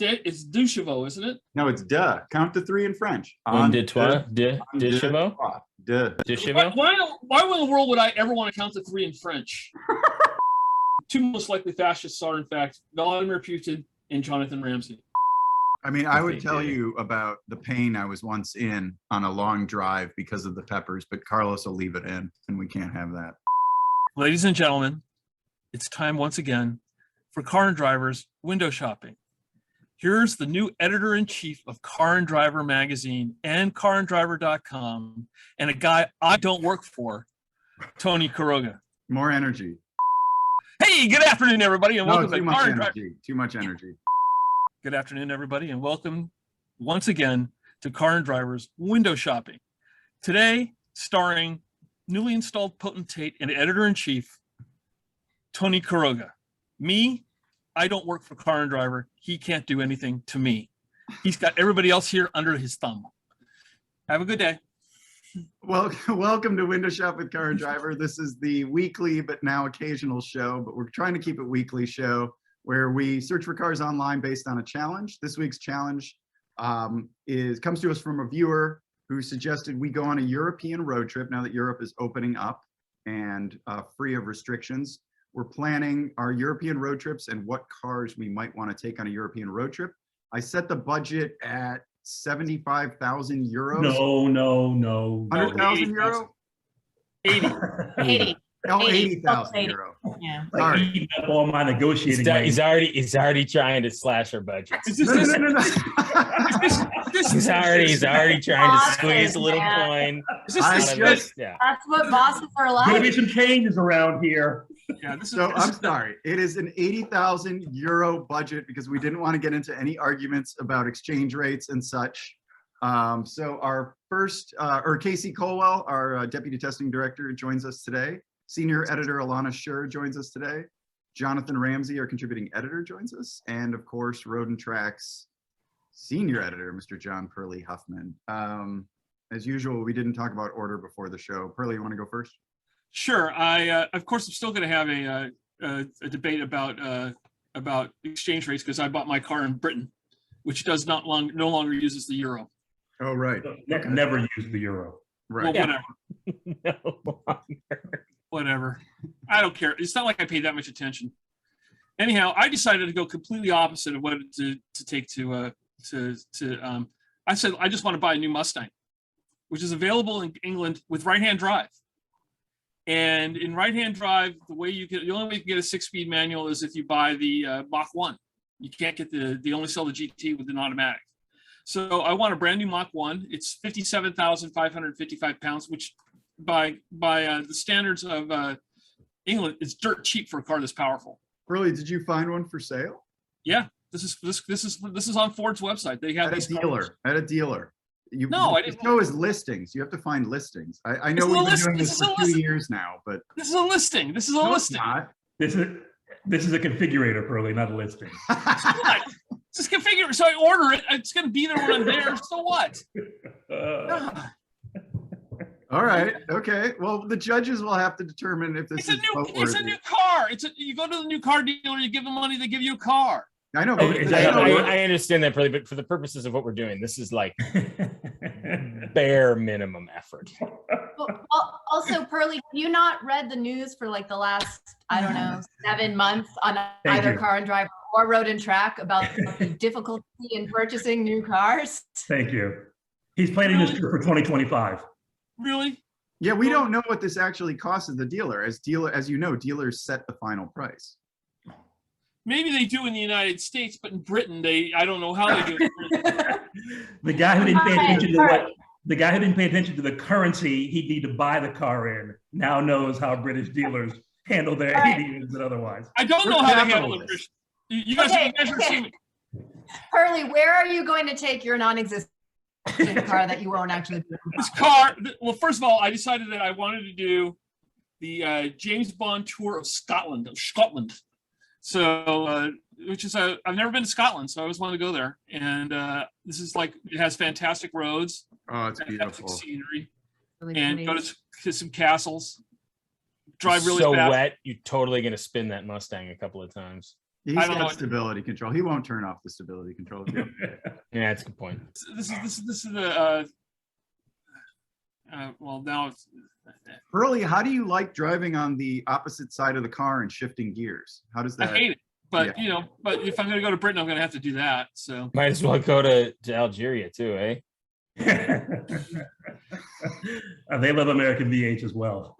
It's deux chevaux, isn't it? No, it's deux. Count to three in French. Un, deux, trois, deux chevaux. Deux. Deux chevaux. Why in the world would I ever want to count to three in French? Two most likely fascists are, in fact, Vladimir Putin and Jonathon Ramsey. I mean, I would tell you about the pain I was once in on a long drive because of the peppers, but Carlos will leave it in, and we can't have that. Ladies and gentlemen, it's time once again for Car and Driver's window shopping. Here's the new editor-in-chief of Car and Driver magazine and carandriver.com, and a guy I don't work for, Tony Quiroga. More energy. Hey, good afternoon, everybody, and welcome to Car and Driver. Too much energy. Good afternoon, everybody, and welcome once again to Car and Driver's window shopping. Today, starring newly installed potentate and editor-in-chief, Tony Quiroga. Me, I don't work for Car and Driver. He can't do anything to me. He's got everybody else here under his thumb. Have a good day. Well, welcome to Window Shop with Car and Driver. This is the weekly but now occasional show, but we're trying to keep it weekly show where we search for cars online based on a challenge. This week's challenge comes to us from a viewer who suggested we go on a European road trip now that Europe is opening up and free of restrictions. We're planning our European road trips and what cars we might want to take on a European road trip. I set the budget at 75,000 euros. No. 100,000 euro? 80. Oh, 80,000 euro. Yeah. Sorry. Eating up all my negotiating. He's already trying to slash our budget. No. He's already trying to squeeze a little coin. That's what bosses are like. Gonna be some changes around here. Yeah, I'm sorry. It is an 80,000 euro budget because we didn't want to get into any arguments about exchange rates and such. So our first, Casey Colwell, our deputy testing director, joins us today. Senior editor Elana Scherr joins us today. Jonathon Ramsey, our contributing editor, joins us. And of course, Road and Track's senior editor, Mr. John Pearley Huffman. As usual, we didn't talk about order before the show. Pearley, you want to go first? Sure. Of course, I'm still going to have a debate about exchange rates because I bought my car in Britain, which no longer uses the euro. Oh, right. Never use the euro. Right. Well, No longer. whatever. I don't care. It's not like I paid that much attention. Anyhow, I decided to go completely opposite of what to take to. I said I just want to buy a new Mustang, which is available in England with right-hand drive. And in right-hand drive, the only way you can get a 6-speed manual is if you buy the Mach 1. You can't get they only sell the GT with an automatic. So I want a brand new Mach 1. It's 57,555 pounds, which by the standards of England, it's dirt cheap for a car this powerful. Pearley, did you find one for sale? Yeah, this is on Ford's website. They have at a dealer. I didn't know as listings. You have to find listings. I know we've been doing this for 2 years now, but this is a listing. This is a listing. This is a configurator, Pearley, not a listing. Just configure. So I order it. It's going to be there when I'm there. So what? All right. Okay. Well, the judges will have to determine if this is It's a new car. You go to the new car dealer, you give them money, they give you a car. I know. I understand that, but for the purposes of what we're doing, this is like bare minimum effort. Also, Pearley, have you not read the news for like the last, 7 months on either Car and Driver or Road and Track about the difficulty in purchasing new cars? Thank you. He's planning this trip for 2025. Really? Yeah, we don't know what this actually costs the dealer. As you know, dealers set the final price. Maybe they do in the United States, but in Britain, I don't know how they do it. The guy who didn't pay attention to the currency he'd need to buy the car in now knows how British dealers handle their ADUs and otherwise. I don't know how to handle it. You guys have seen me. Pearley, where are you going to take your non-existent car that you won't actually do? This car, well, first of all, I decided that I wanted to do the James Bond tour of Scotland. So, which is I've never been to Scotland, so I always wanted to go there. And this is it has fantastic roads. Oh, it's beautiful. Scenery. Really and pretty. go to some castles. drive really so fast. wet, you're totally going to spin that Mustang a couple of times. He's I don't got know. stability control. He won't turn off the stability control. Yeah, that's a good point. This is the well, now it's Pearly, how do you like driving on the opposite side of the car and shifting gears? How does I that? hate it, but Yeah. but if I'm going to go to Britain, I'm going to have to do that. So Might as well go to Algeria too, eh? They love American V8 as well.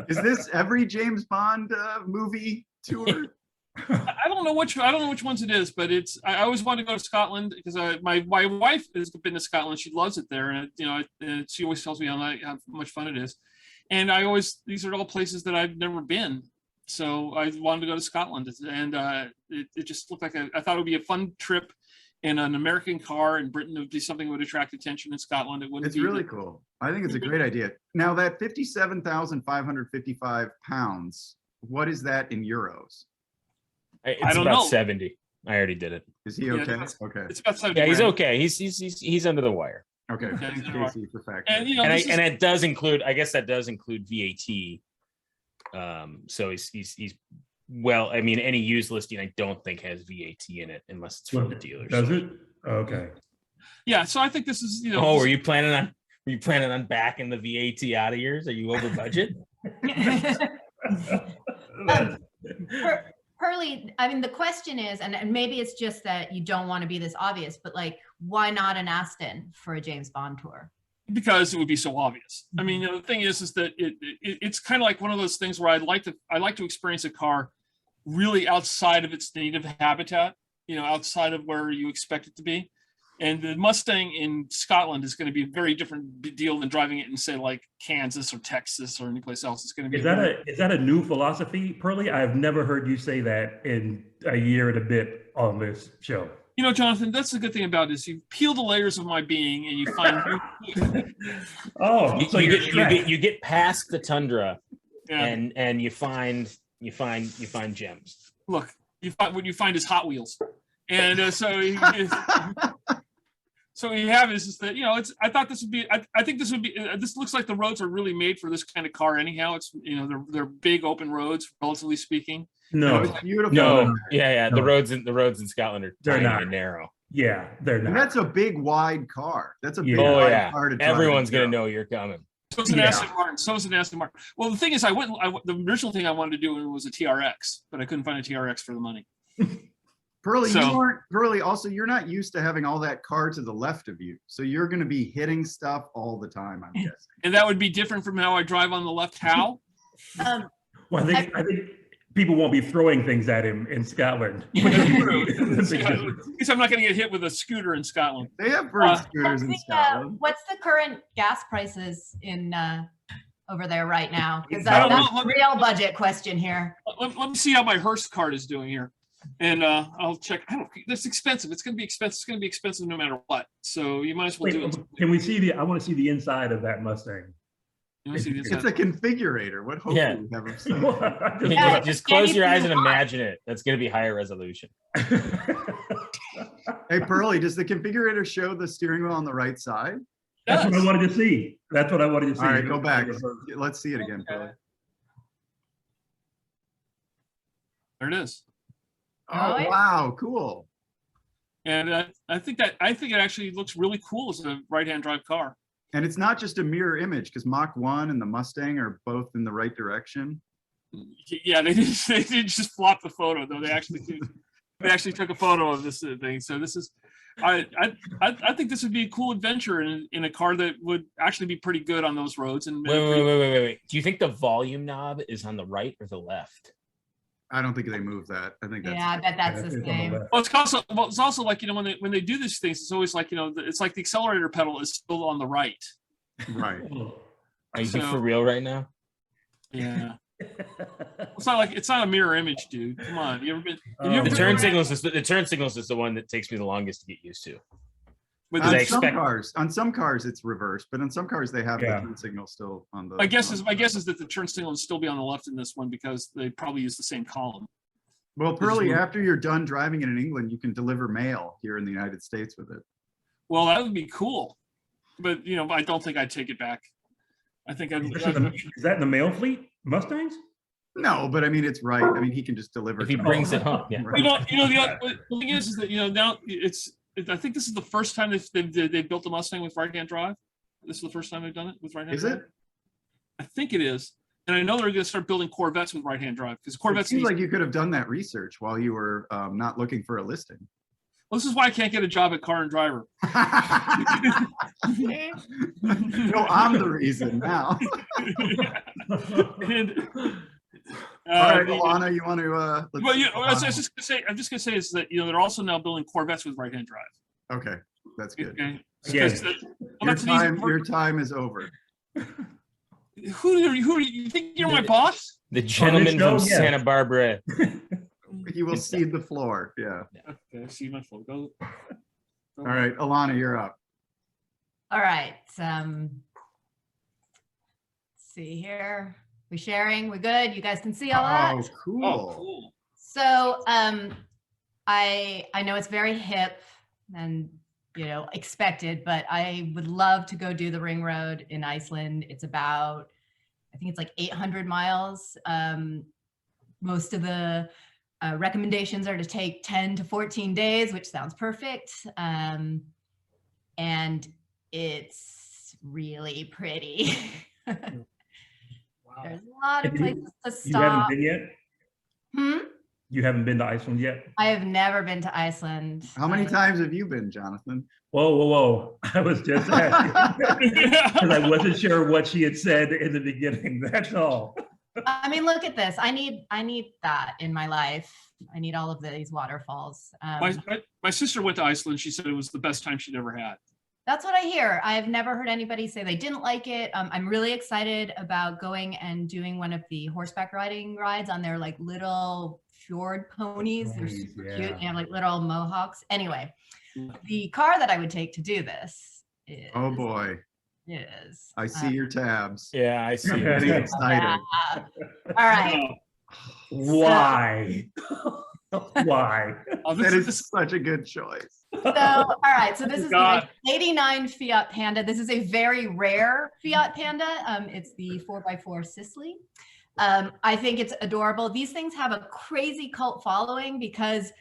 Is this every James Bond movie tour? I don't know which ones it is, but I always want to go to Scotland because my wife has been to Scotland. She loves it there, and and she always tells me how much fun it is. And these are all places that I've never been, so I wanted to go to Scotland, and it just looked like I thought it would be a fun trip in an American car, and Britain would be something that would attract attention. In Scotland, it wouldn't. It's really cool. I think it's a great idea. Now that 57,555 pounds, what is that in euros? It's don't about know. 70. I already did it. Is he Yeah, okay? it's- Okay. It's about 70 Yeah, he's grand. okay. He's under the wire. Okay. Okay, Thanks, so do I. Casey, for fact. And And it does include, I guess that does include VAT. So he's well, I mean, any used listing I don't think has VAT in it unless it's from the dealer. Does so. it? Okay. yeah. So I think this is Oh, were you planning on backing the VAT out of yours? Are you over budget? Pearly, I mean, the question is, and maybe it's just that you don't want to be this obvious, but like, why not an Aston for a James Bond tour? because it would be so obvious. I mean, the thing is that it's kind of like one of those things where I like to experience a car really outside of its native habitat, outside of where you expect it to be. And the Mustang in Scotland is going to be a very different deal than driving it in, say, like Kansas or Texas or any place else. It's going to be. Is that a new philosophy, Pearly? I've never heard you say that in a year and a bit on this show. Jonathan, that's the good thing about it is you peel the layers of my being and you find. Oh, so you get past the tundra, Yeah. and you find gems. Look, what you find is Hot Wheels, and so we have is that I thought this would be. I think this would be. This looks like the roads are really made for this kind of car. Anyhow, it's they're big open roads, relatively speaking. no, It's beautiful. No, yeah. No. The roads in Scotland are They're tiny not. and narrow. yeah, they're And not. that's a big, wide car. That's a big, Yeah. Oh wide yeah, car to drive. everyone's gonna know you're coming. So is an Yeah. Aston Martin. So is an Aston Martin. Well, the thing is, the original thing I wanted to do was a TRX, but I couldn't find a TRX for the money. Pearly, So- you aren't. Pearly, also, you're not used to having all that car to the left of you, so you're going to be hitting stuff all the time. I'm guessing. And that would be different from how I drive on the left. How? Well, I think people won't be throwing things at him in Scotland. Because I'm not going to get hit with a scooter in Scotland. They have bird scooters in Scotland. What's the current gas prices in over there right now? Because I don't that's know. a real budget question here. Let me see how my Hearst card is doing here. And I'll check. That's expensive. It's going to be expensive. It's going to be expensive no matter what. So you might as well do it. Can we see I want to see the inside of that Mustang. You wanna see the It's inside? a configurator. What hope Yeah. do we have of seeing? Yeah, Just close your eyes and anything you want. imagine it. That's gonna be higher resolution. Hey, Pearly, does the configurator show the steering wheel on the right side? That's what I wanted to see. That's what I wanted to see. All right, go back. Let's see it again, Pearly. There it is. Oh, yeah. wow, cool. And I think it actually looks really cool as a right-hand drive car. And it's not just a mirror image because Mach 1 and the Mustang are both in the right direction. Yeah, they didn't just flop the photo though. They actually took a photo of this thing. So this is, I think this would be a cool adventure in a car that would actually be pretty good on those roads. And Wait. Do you think the volume knob is on the right or the left? I don't think they move that. I think that's Yeah, I bet that's the It's on the same. left. Well, it's also like when they do these things, it's always like it's like the accelerator pedal is still on the right. right. Are you So- for real right now? Yeah, it's not a mirror image, dude. Come on, you ever been? Have you ever The been- turn signals is the one that takes me the longest to get used to. with I the- expect- On some cars it's reversed, but on some cars they have Yeah. the turn signal still on the. my guess is that the turn signal will still be on the left in this one because they probably use the same column. Well, Pearly, move- after you're done driving it in England, you can deliver mail here in the United States with it. Well, that would be cool, but I don't think I'd take it back. I think Is that in the mail fleet? Mustangs? No, but I mean, it's right. I mean, he can just deliver. If he to brings all. it home, yeah. You know, the thing is that, now I think this is the first time they've built a Mustang with right-hand drive. This is the first time they've done it with right-hand Is drive. it? I think it is. And I know they're going to start building Corvettes with right-hand drive because It Corvettes. seems like you could have done that research while you were not looking for a listing. Well, this is why I can't get a job at Car and Driver. No, I'm the reason now. And, All right, Elana, you want to? well, I was just gonna say is that they're also now building Corvettes with right-hand drive. Okay, that's good. Okay. Yes. Your time is over. Who are you think you're my boss? The gentleman show, from yeah. Santa Barbara. He will cede the floor. Yeah. Okay, see my phone. Go. All right, Elana, you're up. All right. Let's see here. We sharing? We good? You guys can see all that? Oh, cool. Oh, cool. So I know it's very hip and expected, but I would love to go do the ring road in Iceland. It's about, I think it's like 800 miles. Most of the recommendations are to take 10 to 14 days, which sounds perfect. And it's really pretty. Wow. There's a lot of places to You haven't stop. been yet? You haven't been to Iceland yet? I have never been to Iceland. How many times have you been, Jonathan? Whoa. I was just asking. Because I wasn't sure what she had said in the beginning. That's all. I mean, look at this. I need that in my life. I need all of these waterfalls. My sister went to Iceland. She said it was the best time she'd ever had. That's what I hear. I've never heard anybody say they didn't like it. I'm really excited about going and doing one of the horseback riding rides on their like little fjord ponies. They're super cute. They have like little mohawks. Anyway, the car that I would take to do this is. Oh boy. Is. I see your tabs. Yeah, I see. I'm getting excited. All right. Why? Why? Oh, That is such a good choice. So, all right. So this is God. the 89 Fiat Panda. This is a very rare Fiat Panda. It's the 4x4 Sicily. I think it's adorable. These things have a crazy cult following because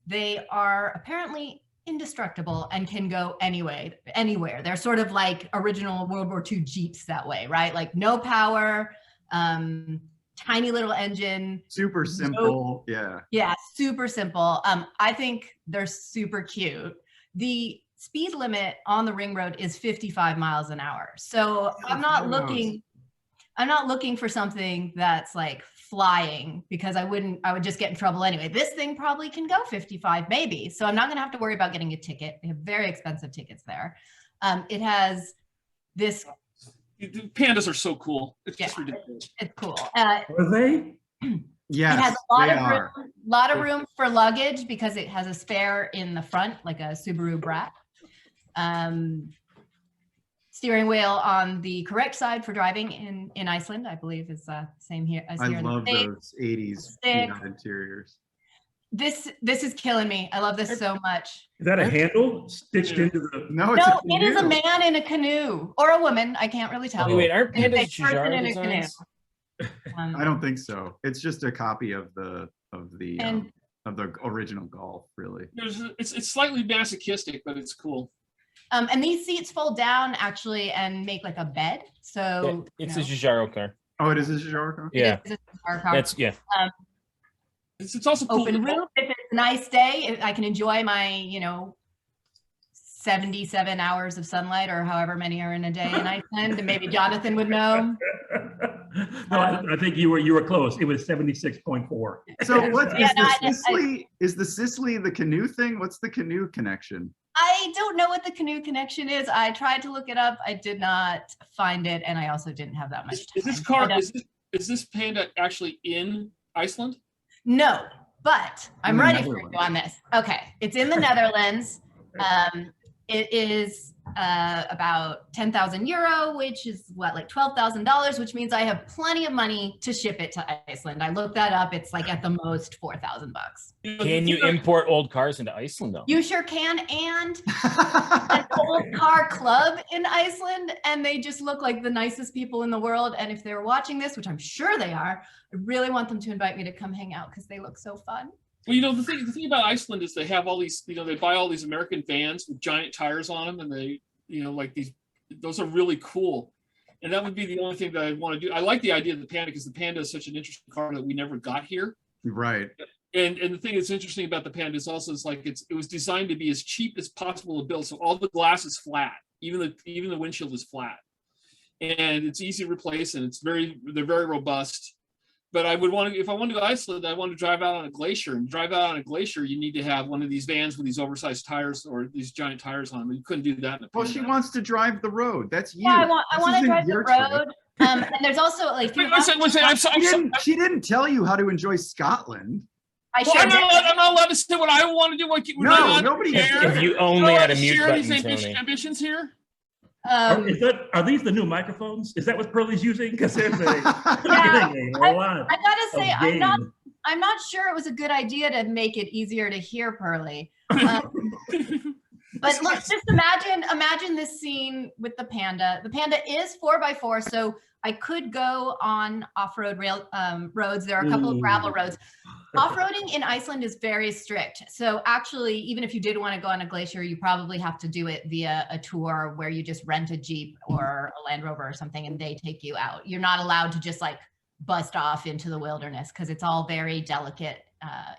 they are apparently indestructible and can go anywhere. They're sort of like original World War II Jeeps that way, right? Like no power, tiny little engine. Super simple. Yeah, super simple. I think they're super cute. The speed limit on the ring road is 55 miles an hour. So I'm not looking for something that's like flying because I would just get in trouble anyway. This thing probably can go 55 maybe. So I'm not gonna have to worry about getting a ticket. They have very expensive tickets there. It has this. Pandas are so cool. It's just ridiculous. It's cool. Are they? Yes, it has a lot of room for luggage because it has a spare in the front, like a Subaru Brat. Steering wheel on the correct side for driving in Iceland, I believe is same here as here in the States. Those 80s Fiat interiors. This is killing me. I love this so much. Is that a handle stitched into the? No, It is a man in a canoe or a woman. I can't really tell. Wait, aren't It's a pandas person in Giugiaro a canoe. designs? I don't think so. It's just a copy of the original Golf, really. It's slightly masochistic, but it's cool. And these seats fold down actually and make like a bed. So It's a Giugiaro car. Oh, it is a Scherr car? Yeah, it's a car. that's It's also cool. Open roof. If it's a nice day, I can enjoy my 77 hours of sunlight or however many are in a day in Iceland, and maybe Jonathan would know. No, I think you were close. It was 76.4. So what is the Sicily? Is the Sicily the canoe thing? What's the canoe connection? I don't know what the canoe connection is. I tried to look it up. I did not find it, and I also didn't have that much time. Is this car? Is this Panda actually in Iceland? No, but I'm In the ready for you Netherlands. on this. Okay, it's in the Netherlands. It is about 10,000 euro, which is what, like $12,000, which means I have plenty of money to ship it to Iceland. I looked that up. It's like at the most $4,000. Can you import old cars into Iceland though? You sure can. And an old car club in Iceland, and they just look like the nicest people in the world. And if they're watching this, which I'm sure they are, I really want them to invite me to come hang out because they look so fun. Well, the thing about Iceland is they have all these, they buy all these American vans with giant tires on them, and they, like those are really cool. And that would be the only thing that I want to do. I like the idea of the Panda because the Panda is such an interesting car that we never got here. Right. And the thing that's interesting about the Panda is also it was designed to be as cheap as possible to build. So all the glass is flat, even the windshield is flat, and it's easy to replace, and they're very robust. But I would want to, if I want to go to Iceland, I want to drive out on a glacier. And drive out on a glacier, you need to have one of these vans with these oversized tires or these giant tires on them. You couldn't do that in a Well, she Panda. wants to drive the road. That's you. Yeah, I want to drive the your road. And there's also like, She didn't tell you how to enjoy Scotland. I Well, sure I'm not allowed to say what I want to do. No, nobody cares. If you only had a mute button, these Tony. ambitions here. Are these the new microphones? Is that what Pearley's using? Because there's a Yeah, lot. I gotta say, of I'm not sure it was a good idea to make it easier to hear Pearley. But let's just imagine this scene with the Panda. The Panda is 4x4, so I could go on off-road roads. There are a couple of gravel roads. Off-roading in Iceland is very strict. So actually, even if you did want to go on a glacier, you probably have to do it via a tour where you just rent a Jeep or a Land Rover or something, and they take you out. You're not allowed to just like bust off into the wilderness because it's all very delicate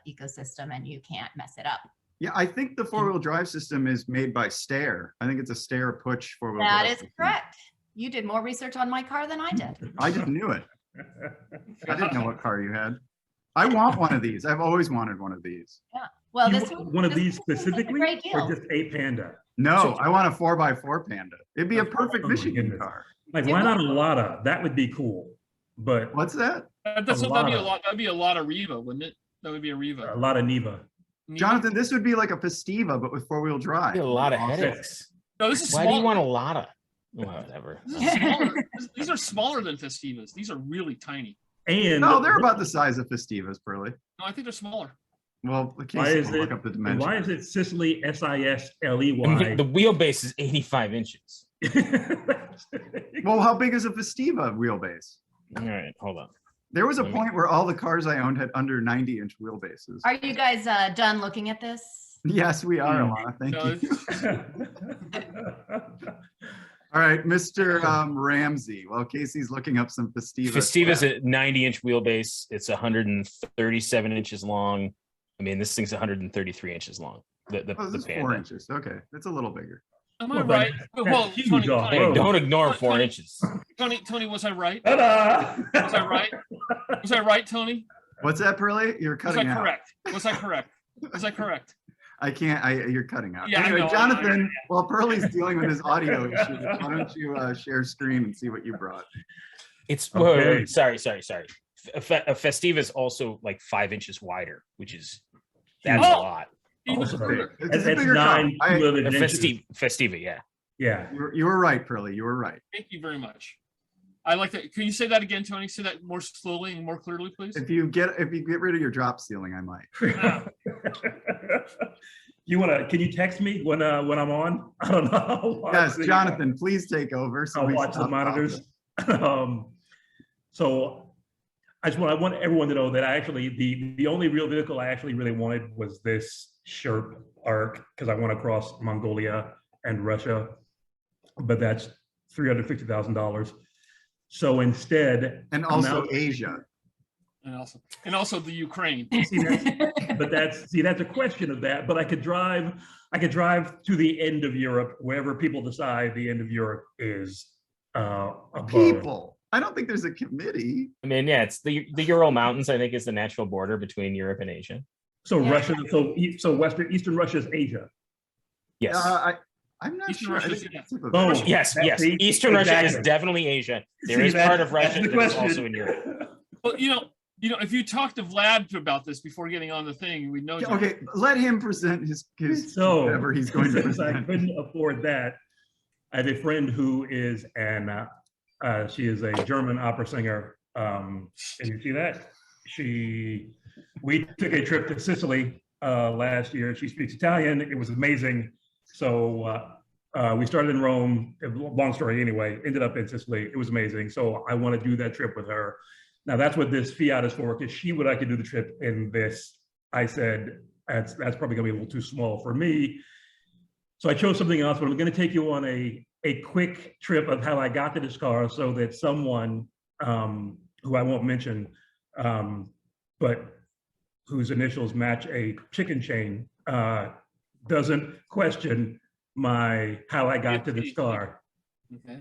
ecosystem and you can't mess it up. Yeah, I think the four-wheel drive system is made by Scherr. I think it's a Scherr push four-wheel drive. That is system. correct. You did more research on my car than I did. I just knew it. I didn't know what car you had. I want one of these. I've always wanted one of these. Yeah. Well, You this want one of these this is a specifically, great deal. or just a Panda? No, I want a 4x4 Panda. It'd be a perfect Oh my Michigan goodness. car. Like, why not a Lada? That would be cool. But What's that? That'd be a lot of Riva, wouldn't it? That would be a Riva. a lot of Neva. Jonathan, this would be like a Festiva, but with four-wheel drive. A lot of Awesome. headaches. No, this is Why small. do you want a Lada? Whatever. These are smaller than Festivas. These are really tiny. And No, they're about the size of Festivas, Pearly. No, I think they're smaller. Well, why is look it? up the dimension. Why is it Sicily SISLEY? The wheelbase is 85 inches. Well, how big is a Festiva wheelbase? All right, hold on. There was a point where all the cars I owned had under 90-inch wheelbases. Are you guys done looking at this? Yes, we are, Elana. Thank No, you. All right, Mr. Ramsey. Well, Casey's looking up some Festivas. Festiva's a 90-inch wheelbase. It's 137 inches long. I mean, this thing's 133 inches long. The Oh, this is 4 Panda. inches. Okay, it's a little bigger. Am I Well, right? that's Well, huge Tony, off Hey, road. don't ignore 4 Tony- inches. Tony, was I right? Ta-da! Was I right? Was I right, Tony? What's that, Pearly? You're Was I cutting out. correct? Was I correct? Was I correct? I can't. You're cutting out. Yeah, I Anyway, know. Jonathan, while Pearly's dealing with his audio issues, why don't you share screen and see what you brought? It's Okay. sorry. A Festiva is also like 5 inches wider, which is that's Oh! a lot. Even Also further. It's a That's bigger car. 9 I- cumulative A inches. Festiva, yeah. Yeah. You were right, Pearly. You were right. Thank you very much. I like that. Can you say that again, Tony? Say that more slowly and more clearly, please. If you get rid of your drop ceiling, I might. Can you text me when I'm on? I don't know. Yes, Jonathan, please take over. So I'll we watch the stop monitors. talking. So I want everyone to know that I actually the only real vehicle I actually really wanted was this Scherr Arc because I want to cross Mongolia and Russia, but that's $350,000. So instead, And also now- Asia. And also the Ukraine. that's a question of that. But I could drive to the end of Europe, wherever people decide the end of Europe is. Above. People. I don't think there's a committee. I mean, yeah, it's the Ural Mountains, I think, is the natural border between Europe and Asia. So Yeah. Russia, so Eastern Russia is Asia. Yes. I'm not Eastern sure. Russia, It's yeah. a tip of Oh. Asia. Yes, That's yes. the- Eastern Russia is exactly. definitely Asia. There See, is that's- part of that's Russia the that is question. also in Europe. Well, if you talk to Vlad about this before getting on the thing, we know. Okay, let him present his So whatever he's going to since I present. couldn't afford that, I have a friend who is she is a German opera singer. And you see that? We took a trip to Sicily last year. She speaks Italian. It was amazing. So we started in Rome. Long story anyway. Ended up in Sicily. It was amazing. So I want to do that trip with her. Now that's what this Fiat is for, because she would like to do the trip in this. I said that's probably gonna be a little too small for me. So I chose something else, but I'm gonna take you on a quick trip of how I got to this car, so that someone who I won't mention, but whose initials match a chicken chain, doesn't question how I got to this car. Okay.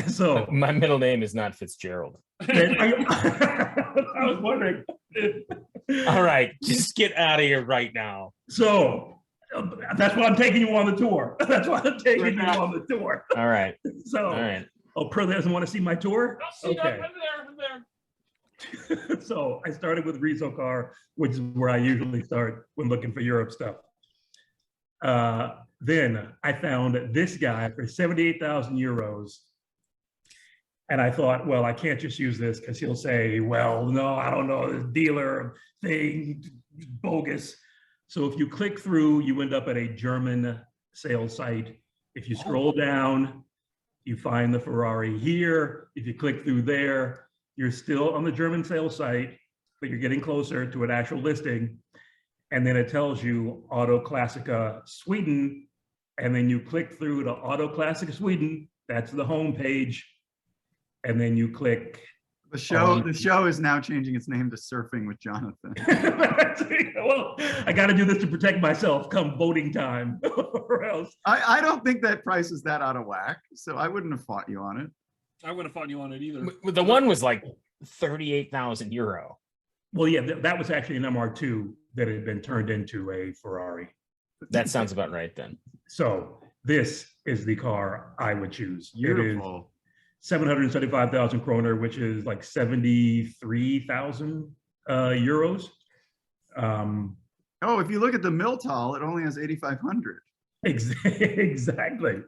So My middle name is not Fitzgerald. I was wondering. All right, just get out of here right now. So that's why I'm taking you on the tour. That's why I'm taking you on the tour. All right. So, All right. oh, Pearley doesn't want to see my tour? I'll see Okay. I'm there. So I started with Rizzo car, which is where I usually start when looking for Europe stuff. Then I found this guy for 78,000 euros. And I thought, well, I can't just use this because he'll say, well, no, I don't know, this dealer thing, bogus. So if you click through, you end up at a German sales site. If you scroll down, you find the Ferrari here. If you click through there, you're still on the German sales site, but you're getting closer to an actual listing. And then it tells you Auto Classica Sweden. And then you click through to Auto Classica Sweden. That's the home page. And then you click. The show is now changing its name to Surfing with Jonathon. Well, I got to do this to protect myself come voting time, or else. I don't think that price is that out of whack, so I wouldn't have fought you on it. I wouldn't have fought you on it either. The one was like 38,000 euro. Well, yeah, that was actually an MR2 that had been turned into a Ferrari. That sounds about right then. So this is the car I would choose. Beautiful. 775,000 kroner, which is like 73,000 euros. Oh, if you look at the Miltal, it only has 8,500. Exactly.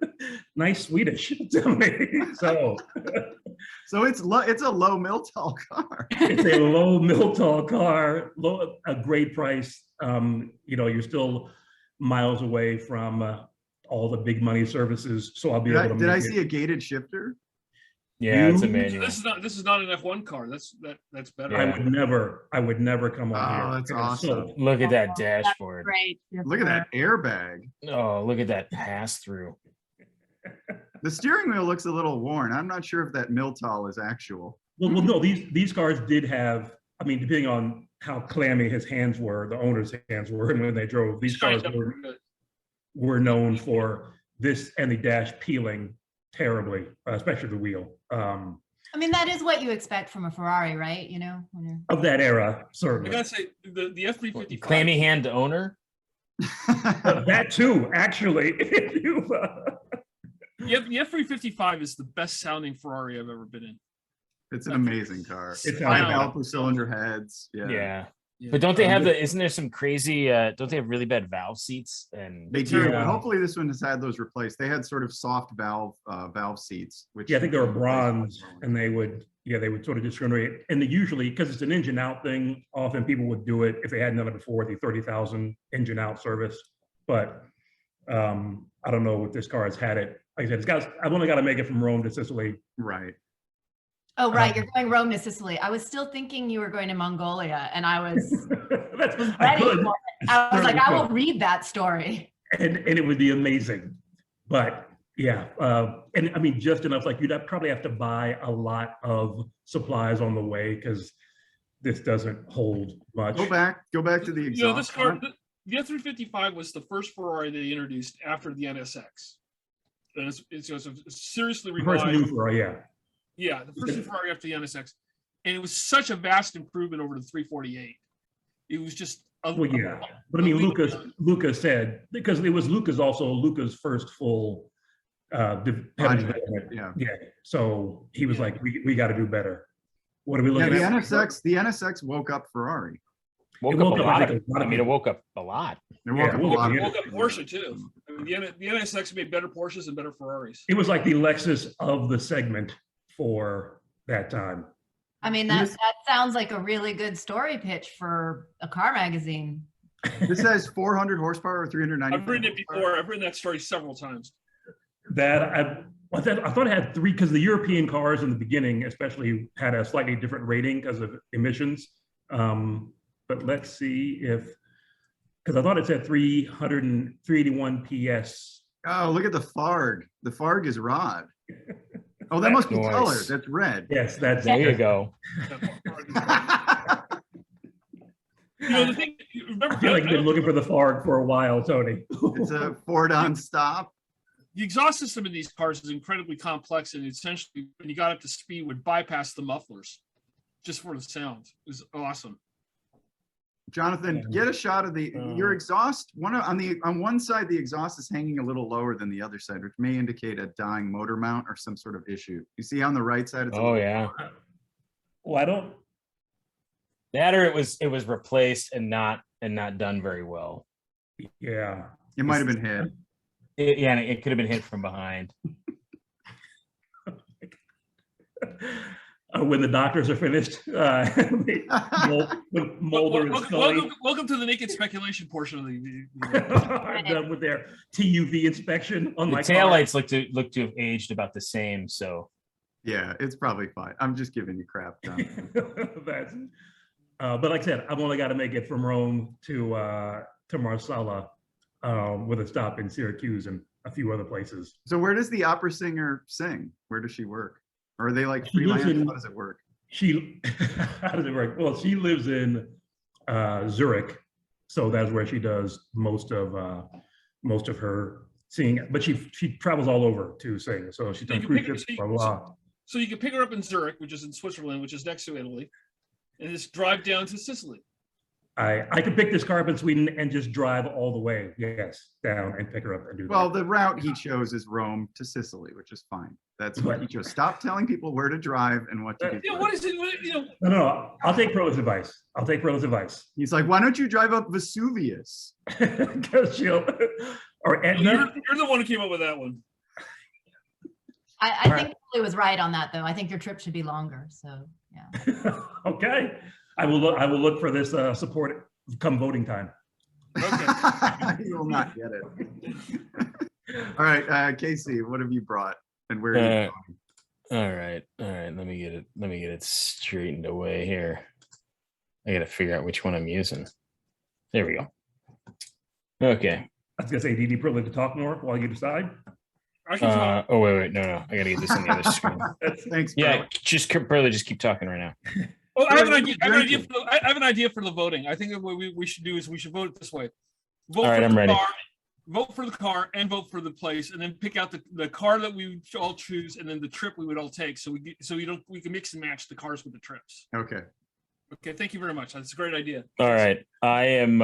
Nice Swedish to me. So it's a low Miltal car. It's a low Miltal car, a great price. You're still miles away from all the big money services, so I'll be able to. Did I see a gated shifter? Yeah, it's a manual. This is not an F1 car. That's better. Yeah. I would never come on here. That's awesome. Look at that dashboard. Great. Look at that airbag. Oh, look at that pass through. The steering wheel looks a little worn. I'm not sure if that Miltal is actual. Well, no, these cars did have, I mean, depending on how clammy his hands were, the owner's hands were, and when they drove, these cars were known for this and the dash peeling terribly, especially the wheel. I mean, that is what you expect from a Ferrari, right? Of that era, I certainly. gotta say, the F355. Clammy hand owner. That too, actually. The F355 is the best sounding Ferrari I've ever been in. It's an amazing car. It's 5 Alpha cylinder heads. Yeah. But don't they have isn't there some crazy, don't they have really bad valve seats? And They do. But hopefully this one has had those replaced. They had sort of soft valve seats, which I think they were bronze, and they would sort of discriminate. And usually, because it's an engine out thing, often people would do it if they hadn't done it before, the 30,000 engine out service. But I don't know if this car has had it. Like I said, I've only got to make it from Rome to Sicily. right. Oh, right. You're going Rome to Sicily. I was still thinking you were going to Mongolia, and I was ready for it. I was like, I will read that story. And it would be amazing. But yeah, and I mean, just enough, like you'd probably have to buy a lot of supplies on the way because this doesn't hold much. Go back to the exhaust. This car, the F355 was the first Ferrari they introduced after the NSX. And it's a seriously First revised. new Ferrari, yeah. Yeah, the first Ferrari after the NSX, and it was such a vast improvement over the 348. It was just But I mean, Lucas said, because it was Luca's first full development. Yeah. So he was like, we got to do better. What are we looking at? The NSX woke up Ferrari. Woke up a lot. I mean, it woke up a lot. It woke up a lot. It woke up Porsche too. I The NSX made better Porsches and better Ferraris. It was like the Lexus of the segment for that time. I mean, that sounds like a really good story pitch for a car magazine. This has 400 horsepower or 390. I've written it before. I've written that story several times. I thought it had 3 because the European cars in the beginning, especially, had a slightly different rating because of emissions. But let's see if, because I thought it said 381 PS. Oh, look at the Farg. The Farg is Rod. Oh, that must be Nice. color. That's red. Yes, that's There you go. You know, the thing, remember, I feel like you've been looking for the Farg for a while, Tony. It's a Ford on stop. the exhaust system in these cars is incredibly complex, and essentially, when you got up to speed, would bypass the mufflers just for the sound. It was awesome. Jonathan, get a shot of the your exhaust. On one side, the exhaust is hanging a little lower than the other side, which may indicate a dying motor mount or some sort of issue. You see on the right side? It's a Oh little yeah. lower. Well, I don't. That or it was replaced and not done very well. Yeah. It might have been hit. Yeah, it could have been hit from behind. When the doctors are finished, Mulder and Scully Welcome to the naked speculation portion of the are done with their TUV inspection on The my car. taillights look to have aged about the same. So Yeah, it's probably fine. I'm just giving you crap, Jonathan. But like I said, I've only got to make it from Rome to Marsala with a stop in Syracuse and a few other places. So where does the opera singer sing? Where does she work? Or are they like She lives freelance? in- How does it work? How does it work? Well, she lives in Zurich, so that's where she does most of her singing. But she travels all over to sing. So she does cruise ships, blah blah. So you can pick her up in Zurich, which is in Switzerland, which is next to Italy, and just drive down to Sicily. I could pick this car up in Sweden and just drive all the way, yes, down and pick her up and do Well, that. the route he chose is Rome to Sicily, which is fine. That's what he chose. Stop telling people where to drive and what to do. Yeah, what is it? You know, No, I'll take Pearl's advice. He's like, why don't you drive up Vesuvius? Because she'll, or you're, Etna. you're the one who came up with that one. I think Pearley was right on that, though. I think your trip should be longer. So, yeah. Okay, I will look for this support come voting time. Okay. You will not get it. All right, Casey, what have you brought and where are you going? all right. Let me get it straightened away here. I got to figure out which one I'm using. There we go. Okay. I was gonna say, do you need Pearley to talk more while you decide? I can talk. Oh wait, no. I got to get this on the other screen. Thanks, Yeah, bro. just keep talking right now. Oh, I have an idea. Drinking. I have an idea for the voting. I think that what we should do is we should vote it this way. Vote All right, for I'm the ready. car, vote for the car and vote for the place, and then pick out the car that we all choose, and then the trip we would all take. So we can mix and match the cars with the trips. Okay. Okay, thank you very much. That's a great idea. All right. I am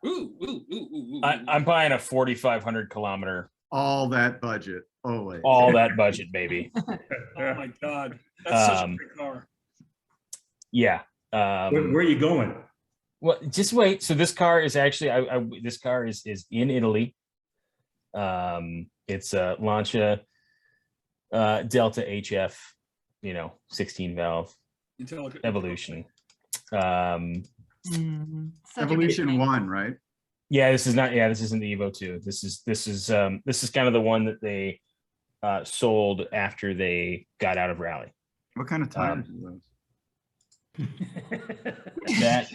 Ooh. I'm buying a 4,500 kilometer, All that budget. Always. all that budget, baby. Oh my God, that's such a Um, great car. Yeah. Where are you going? Well, just wait. So this car is actually this car is in Italy. It's a Lancia Delta HF, 16 valve Evolution. Such a good Evolution name. 1, right? Yeah, this isn't the Evo 2. This is kind of the one that they sold after they got out of rally. What kind of tires are those? That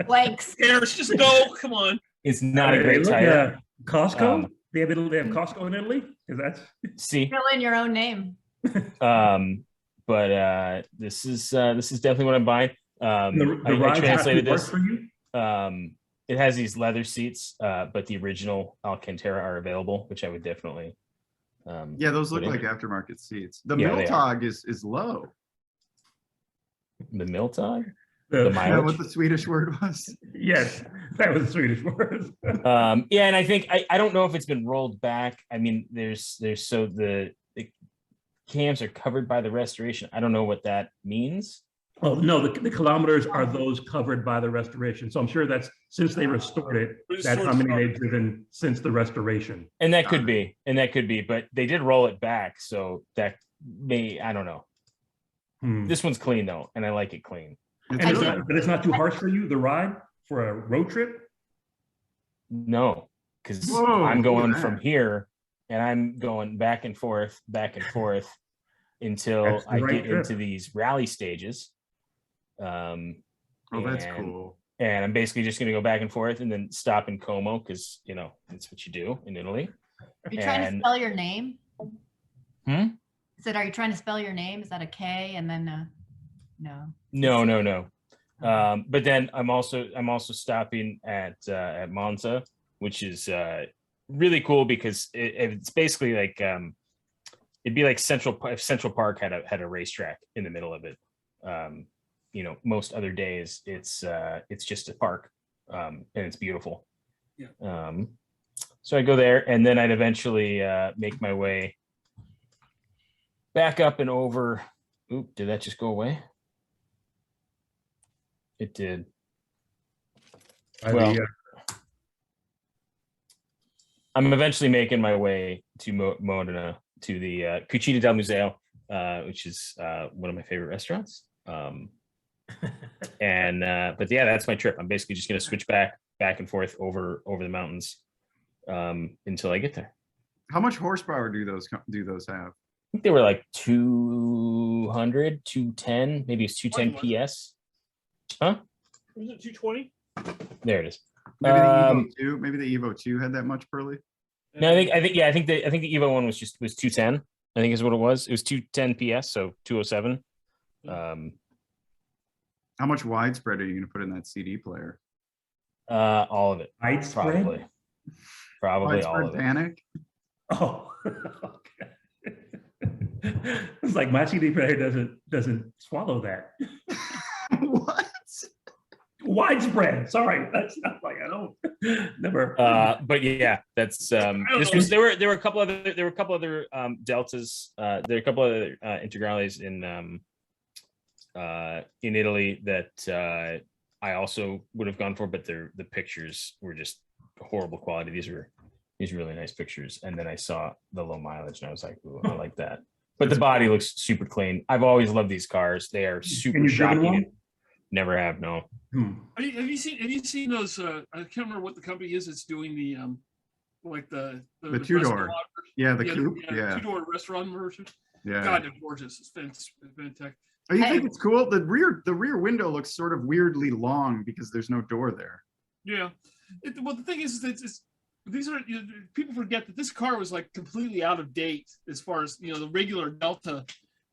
Blanks. Harris, just go. Come on. is not a Hey, great look tire. at Costco. Um, they have Costco in Italy. Is that? See, Fill in your own name. but this is definitely what I'm buying. The I ride's translated actually work this. for you? It has these leather seats, but the original Alcantara are available, which I would definitely. Yeah, those look Put like in. aftermarket seats. The Yeah, they Miltog is low. The Miltog. The- The Is that mileage. what the Swedish word was? Yes, that was a Swedish word. Yeah, and I think I don't know if it's been rolled back. I mean, there's the cams are covered by the restoration. I don't know what that means. Oh, no, the kilometers are those covered by the restoration. So I'm sure that's, since they restored it, that's how many they've driven since the restoration. And that could be, but they did roll it back. So that may, I don't know. This one's clean though, and I like it clean. But it's not too harsh for you, the ride for a road trip? No, because I'm going from here and I'm going back and forth until I get into these rally stages. That's cool. And I'm basically just going to go back and forth and then stop in Como because, you know, that's what you do in Italy. Are you trying to spell your name? Are you trying to spell your name? Is that a K and then no? No. But then I'm also stopping at Monza, which is really cool because it's basically like it'd be like Central Park had a racetrack in the middle of it. You know, most other days it's just a park, and it's beautiful. Yeah. So I go there, and then I'd eventually make my way back up and over. Oop, did that just go away? It did. Well, I'm eventually making my way to Modena, to the Cucina del Museo, which is one of my favorite restaurants. But yeah, that's my trip. I'm basically just going to switch back and forth over the mountains until I get there. How much horsepower do those have? I think they were like 200, 210, maybe it's 210 PS. Huh? Was it 220? There it is. Maybe the Evo 2. Maybe the Evo 2 had that much, Pearley. No, I think the Evo one was 210. I think is what it was. It was 210 PS, so 207. How much widespread are you going to put in that CD player? All of it. Widespread? Probably all of it. Panic? Oh, okay. It's like my CD player doesn't swallow that. What? Widespread. Sorry, that's not like I don't never. But yeah, that's this was there were a couple other deltas. There were a couple other integrales in Italy that I also would have gone for, but the pictures were just horrible quality. These are really nice pictures, and then I saw the low mileage, and I was like, ooh, I like that. But the body looks super clean. I've always loved these cars. They are super shocking. Never have, no. Have you seen those? I can't remember what the company is that's doing the the two-door. Yeah, the coupe. Yeah, two-door restaurant version. Yeah. God, they're gorgeous. It's fantastic. Oh, you think it's cool? The rear window looks sort of weirdly long because there's no door there. Yeah. Well, the thing is, these are people forget that this car was like completely out of date as far as the regular Delta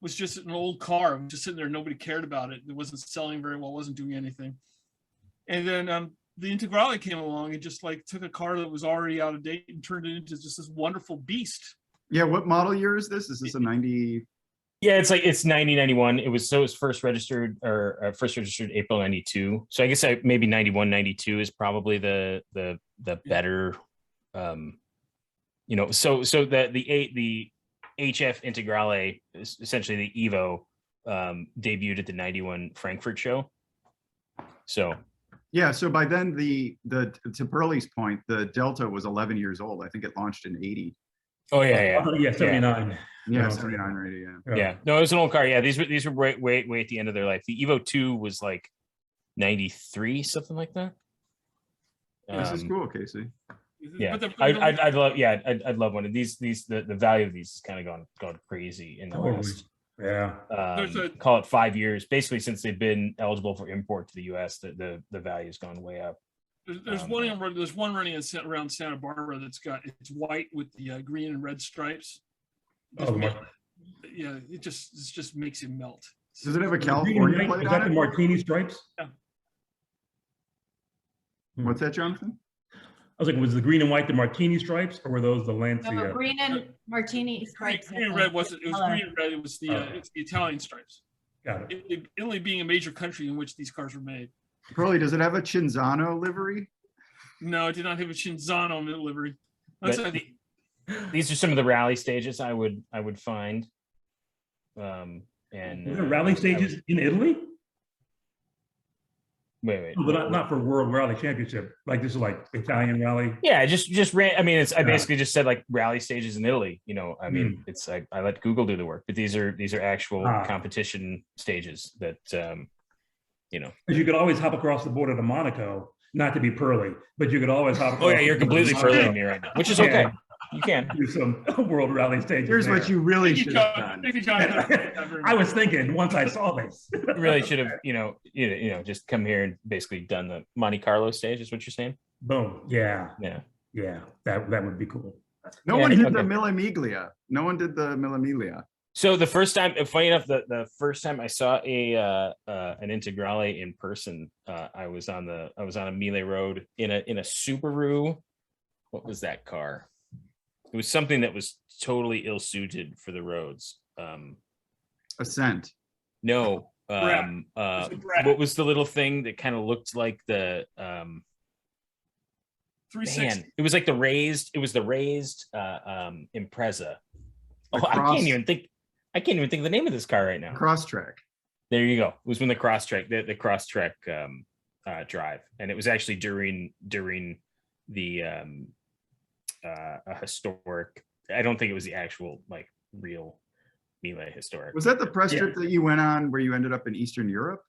was just an old car. It was just sitting there. Nobody cared about it. It wasn't selling very well. Wasn't doing anything. And then the Intergrale came along and just like took a car that was already out of date and turned it into just this wonderful beast. Yeah. What model year is this? Is this a 90? Yeah, it's 9091. It was first registered April 92. So I guess maybe 91, 92 is probably the better. So the HF Integrale, essentially the Evo, debuted at the 91 Frankfurt show. So yeah, so by then to Pearley's point, the Delta was 11 years old. I think it launched in 80. Oh yeah, 79. Yeah, 79 or 80. Yeah. No, it was an old car. Yeah, these were way at the end of their life. The Evo 2 was like 93, something like that. This is cool, Casey. Yeah, I'd love one of these. The value of these has kind of gone crazy in the last. Yeah. Call it 5 years, basically since they've been eligible for import to the U.S. The value has gone way up. There's one running around Santa Barbara it's white with the green and red stripes. Yeah, it just makes you melt. Does it have a California plate on it? The martini stripes? Yeah. What's that, Jonathan? I was like, was the green and white the martini stripes, or were those the Lancia? No, green and martini stripes. Green and red wasn't. It was green and red. It was it's the Italian stripes. Got it. Italy being a major country in which these cars were made. Pearley, does it have a Cinzano livery? No, it did not have a Cinzano livery. These are some of the rally stages I would find. Rally stages in Italy? Wait. But not for World Rally Championship. Like this is like Italian rally. Yeah, just ran. I mean, I basically just said like rally stages in Italy. I mean, it's I let Google do the work, but these are actual competition stages that Because you could always hop across the border to Monaco, not to be Pearley, but you could always hop. Oh yeah, you're completely Pearly me right now, which is okay. You can do some World Rally stages. Here's what you really should have done. I was thinking once I saw this, you really should have, just come here and basically done the Monte Carlo stage. Is what you're saying? Boom. Yeah. That would be cool. No one did the Mille Miglia. No one did the Mille Miglia. So the first time, funny enough, the first time I saw an Intergrale in person, I was on a Mille road in a Subaru. What was that car? It was something that was totally ill-suited for the roads. Ascent. No. What was the little thing that kind of looked like the 360? man, it was like the raised Impreza. I can't even think of the name of this car right now. Crosstrek. There you go. It was when the Crosstrek, the Crosstrek drive, and it was actually during the a historic. I don't think it was the actual like real Mille historic. Was that the press trip that you went on where you ended up in Eastern Europe?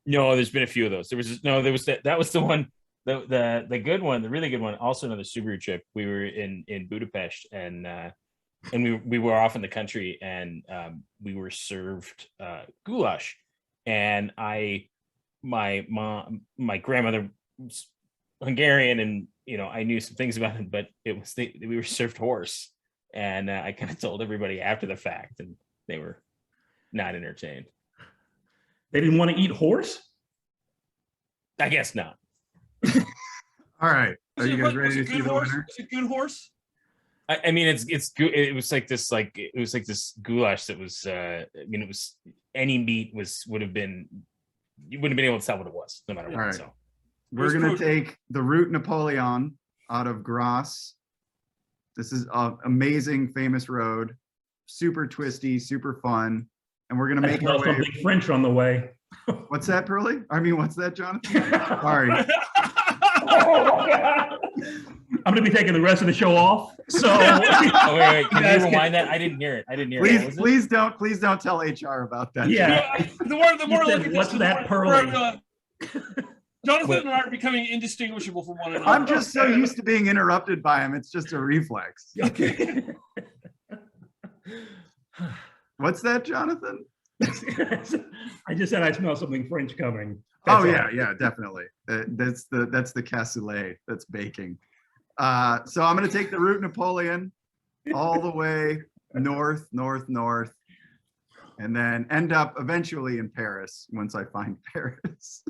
No, there's been a few of those. There was that was the one, the good one, the really good one. Also another Subaru trip. We were in Budapest and we were off in the country and we were served goulash, and my grandmother was Hungarian, and I knew some things about it, but we were served horse, and I kind of told everybody after the fact, and they were not entertained. They didn't want to eat horse? I guess not. All right. Are you guys ready to see the winner? Is it good horse? I mean, it was like this goulash that was. It was any meat would have been. You wouldn't have been able to tell what it was, no matter what. Right. So we're gonna take the Route Napoleon out of Gras. This is an amazing, famous road, super twisty, super fun, and we're gonna make our way. Something French on the way. What's that, Pearley? I mean, what's that, Jonathan? Sorry. I'm going to be taking the rest of the show off. So, wait. Can you rewind that? I didn't hear it. Please don't tell HR about that. Yeah. The more said, what's that, Pearly? Jonathan and I are becoming indistinguishable from one another. I'm just so used to being interrupted by him. It's just a reflex. Okay. What's that, Jonathan? I just said I smell something French coming. That's yeah, definitely. That's the cassoulet that's baking. So I'm going to take the Route Napoleon all the way north, and then end up eventually in Paris once I find Paris.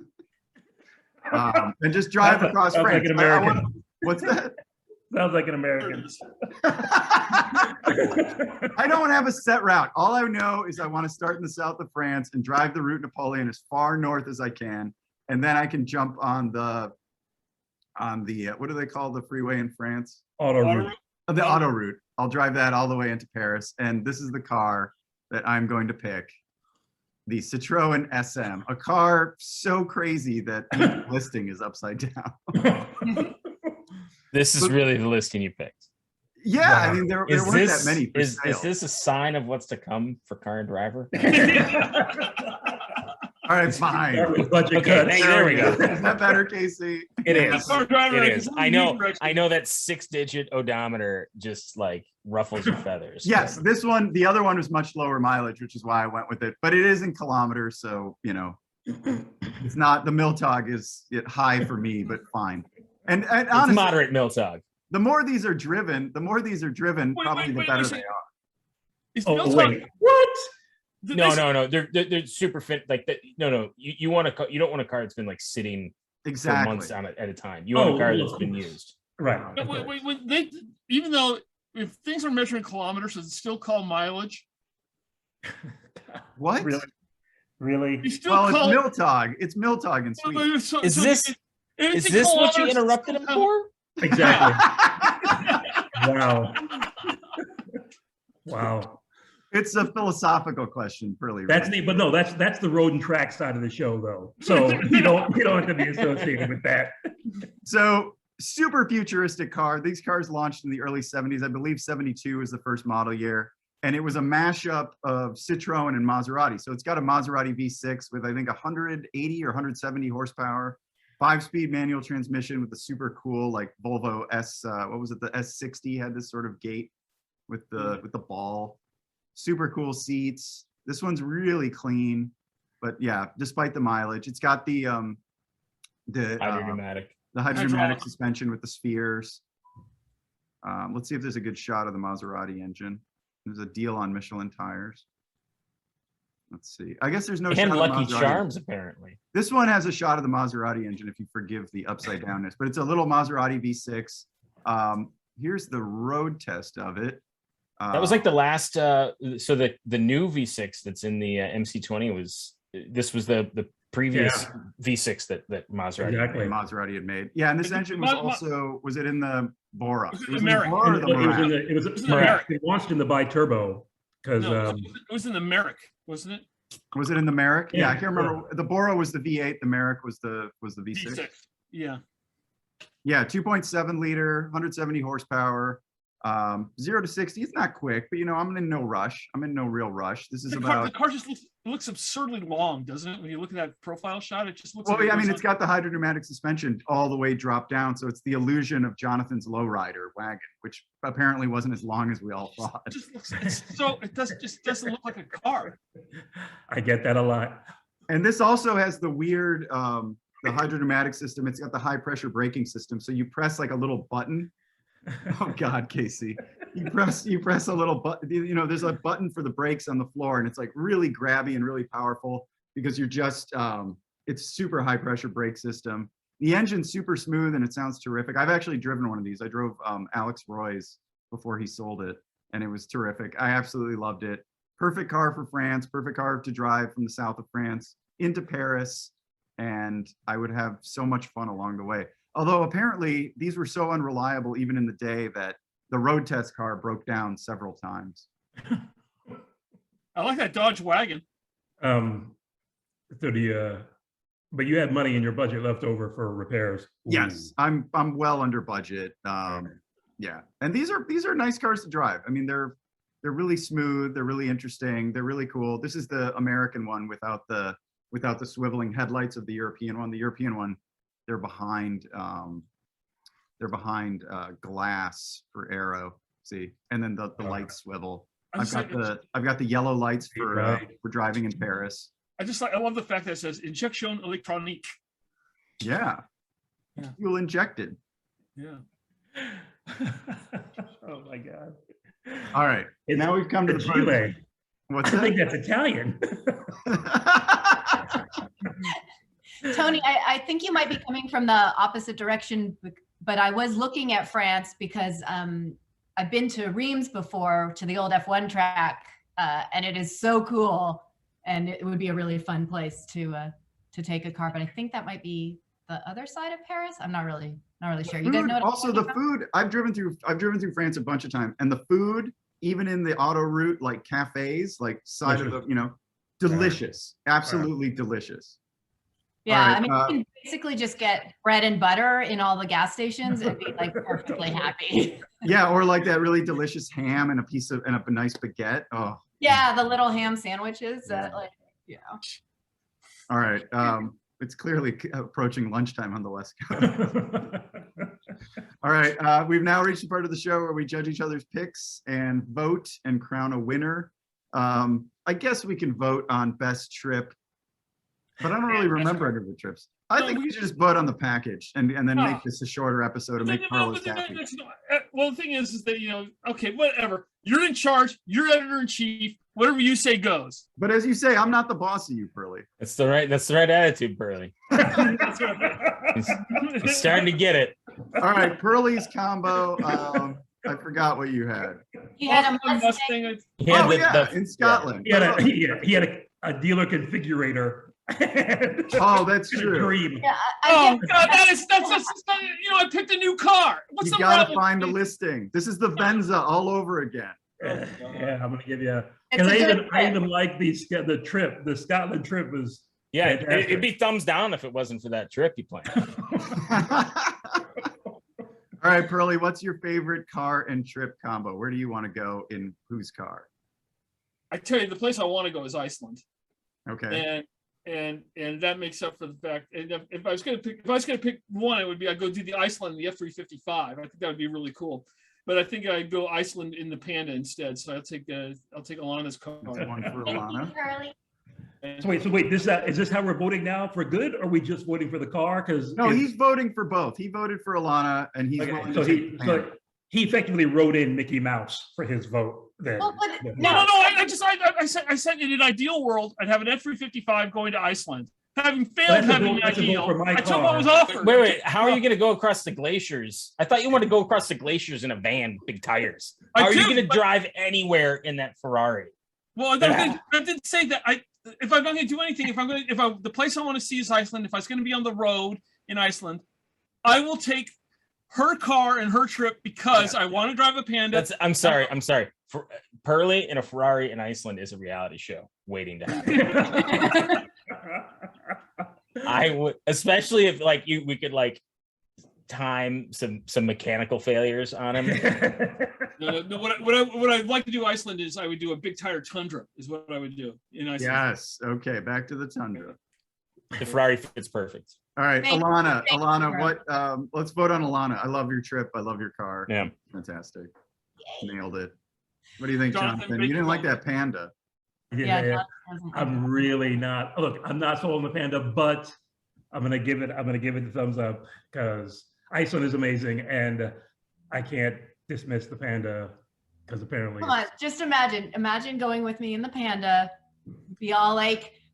And just drive across France. Like an American. What's that? Sounds like an American. I don't have a set route. All I know is I want to start in the south of France and drive the Route Napoleon as far north as I can, and then I can jump on the what do they call the freeway in France? Autoroute. The autoroute. I'll drive that all the way into Paris, and this is the car that I'm going to pick. The Citroen SM, a car so crazy that the listing is upside down. This is really the listing you picked. Yeah, wow. I mean, there weren't that many for is sale. this a sign of what's to come for Car and Driver? All right, fine. Okay, there we go. Is that better, Casey? It is. It is. I know that 6-digit odometer just like ruffles your feathers. Yes, this one, the other one was much lower mileage, which is why I went with it. But it is in kilometers, so it's not, the Miltog is high for me, but fine. And honestly, it's moderate Miltog. The more these are driven, probably the better they are. Is wait, what? No. They're super fit. Like that. No. You want you don't want a car that's been like sitting for months at a time. You want a car that's been used. Right. Even though if things are measuring kilometers, is it still called mileage? What? Really? It's Miltog. It's Miltog in Sweden. Is this what you interrupted him for? Exactly. Wow. It's a philosophical question, Pearley. That's the, but no, that's the road and track side of the show, though. So you don't have to be associated with that. So super futuristic car. These cars launched in the early 70s. I believe 72 was the first model year. And it was a mashup of Citroen and Maserati. So it's got a Maserati V6 with, I think, 180 or 170 horsepower, 5-speed manual transmission with the super cool, like Volvo what was it? The S60 had this sort of gate with the ball. Super cool seats. This one's really clean, but yeah, despite the mileage, it's got the hydromatic suspension with the spheres. Let's see if there's a good shot of the Maserati engine. There's a deal on Michelin tires. Let's see. I guess there's no shot of Lucky Maserati. Charms, apparently. This one has a shot of the Maserati engine, if you forgive the upside downness, but it's a little Maserati V6. Here's the road test of it. That was like the last. So the new V6 that's in the MC20 was the previous V6 that Maserati had made. Yeah, and this engine was also, was it in the Bora? It was in the Bora. It launched in the bi-turbo because it was in the Merrick, wasn't it? Was it in the Merrick? Yeah, I can't remember. Yeah. The Bora was the V8. The Merrick was the V6. Yeah. Yeah, 2.7 liter, 170 horsepower. 0 to 60. It's not quick, but I'm in no rush. I'm in no real rush. This is the car just looks absurdly long, doesn't it? When you look at that profile shot, it just looks. Well, I mean, it's got the hydrodynamic suspension all the way dropped down, so it's the illusion of Jonathon's lowrider wagon, which apparently wasn't as long as we all thought. It doesn't look like a car. I get that a lot. And this also has the weird, the hydrodynamic system. It's got the high pressure braking system, so you press like a little button. Oh God, Casey, you press a little button, there's a button for the brakes on the floor, and it's like really grabby and really powerful because you're just, it's super high pressure brake system. The engine's super smooth and it sounds terrific. I've actually driven one of these. I drove Alex Roy's before he sold it, and it was terrific. I absolutely loved it. Perfect car for France, perfect car to drive from the south of France into Paris, and I would have so much fun along the way. Although apparently these were so unreliable even in the day that the road test car broke down several times. I like that Dodge wagon. But you had money in your budget left over for repairs. Ooh. Yes, I'm well under budget. Yeah, and these are nice cars to drive. I mean, they're really smooth. They're really interesting. They're really cool. This is the American one without the swiveling headlights of the European one. The European one, they're behind glass for aero. See, and then the lights swivel. I've got the yellow lights for driving in Paris. I love the fact that it says injection électronique. Yeah. Fuel injected. Yeah. Oh my God. All right. Now we've come to the Chile. What's that? I think that's Italian. Tony, I think you might be coming from the opposite direction, but I was looking at France because I've been to Reims before, to the old F1 track, and it is so cool, and it would be a really fun place to take a car. But I think that might be the other side of Paris. I'm not really sure. You guys know what also the food. I've driven through France a bunch of times, and the food, even in the auto route, like cafes, like side of the, delicious, absolutely delicious. Yeah, right, I mean, you can basically just get bread and butter in all the gas stations and be like perfectly happy. Yeah, or like that really delicious ham and a nice baguette. Oh. Yeah, the little ham sandwiches. All right, it's clearly approaching lunchtime on the West Coast. All right, we've now reached the part of the show where we judge each other's picks and vote and crown a winner. I guess we can vote on best trip, but I don't really remember any of the trips. I think we should just vote on the package and then make this a shorter episode and make Carlos happy. Well, the thing is that, okay, whatever. You're in charge. You're editor-in-chief. Whatever you say goes. But as you say, I'm not the boss of you, Pearley. That's the right attitude, Pearley. He's starting to get it. All right, Pearley's combo. I forgot what you had. He had a Mustang. In Scotland. He had a dealer configurator. Oh, that's true. Dream. Yeah, God, that's I picked a new car. What's the problem? You gotta find a listing. This is the Venza all over again. God. Yeah, I'm gonna give you. It's And a I good even like the Scotland trip was. Yeah, fantastic. it'd be thumbs down if it wasn't for that trip you planned. All right, Pearly, what's your favorite car and trip combo? Where do you want to go in whose car? I tell you, the place I want to go is Iceland, Okay. and that makes up for the fact. And if I was going to pick one, it would be I'd go do the Iceland, the F355. I think that would be really cool. But I think I'd go Iceland in the Panda instead. So I'll take Elana's car. That's one for Elana. So wait, is this how we're voting now for good, or are we just voting for the car? Because No, he's voting for both. He voted for Elana, and he's willing to take the Panda. he effectively wrote in Mickey Mouse for his vote. Then. Well, but No. I said in an ideal world, I'd have an F355 going to Iceland. Having failed having an ideal, I took what was offered. Wait, how are you going to go across the glaciers? I thought you wanted to go across the glaciers in a van, big tires. How are you going to drive anywhere in that Ferrari? Well, I didn't say that. If I'm going to do anything, the place I want to see is Iceland. If I was going to be on the road in Iceland, I will take her car and her trip because I want to drive a Panda. I'm sorry. For Pearley in a Ferrari in Iceland is a reality show waiting to happen. I would, especially if we could time some mechanical failures on him. No, what I'd like to do Iceland is I would do a big tire Tundra is what I would do in Iceland. Yes. Okay. Back to the Tundra. The Ferrari fits perfect. All right, Thank you. Elana, what? Let's vote on Elana. I love your trip. I love your car. Yeah. Fantastic. Nailed it. What do you think, Jonathan, Jonathan? You didn't like that Panda. Yeah. I'm really not. Look, I'm not sold on the Panda, but I'm gonna give it the thumbs up because Iceland is amazing, and I can't dismiss the Panda because apparently. Come on, just imagine going with me in the Panda, be all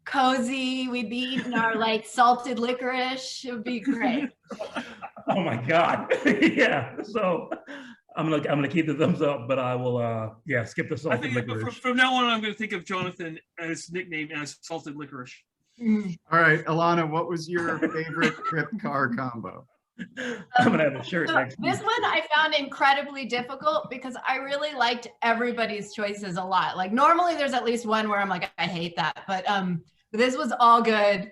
cozy, we'd be eating our salted licorice. It would be great. Oh my God. Yeah. So I'm gonna keep the thumbs up, but I will skip the I salted think licorice. from now on, I'm going to think of Jonathan as nickname as salted licorice. All right, Elana, what was your favorite trip car combo? I'm gonna have a shirt So next this week. one I found incredibly difficult because I really liked everybody's choices a lot. Normally there's at least one where I'm I hate that, but this was all good.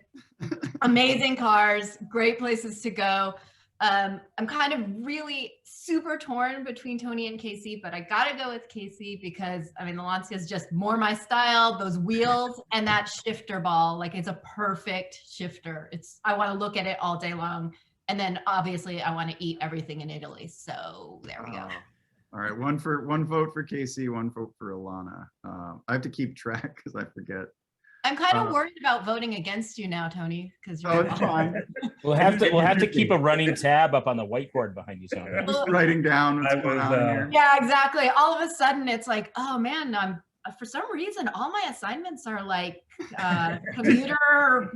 Amazing cars, great places to go. I'm kind of really super torn between Tony and Casey, but I gotta go with Casey because the Lancia is just more my style. Those wheels and that shifter ball, it's a perfect shifter. I want to look at it all day long. And then obviously I want to eat everything in Italy. So there we go. All right, one vote for Casey, one vote for Elana. I have to keep track because I forget. I'm kind of worried about voting against you now, Tony, because you're it's fine. We'll have to keep a running tab up on the whiteboard behind you, Sonia. Just writing down what's going on here. Yeah, exactly. All of a sudden it's oh man, for some reason all my assignments are commuter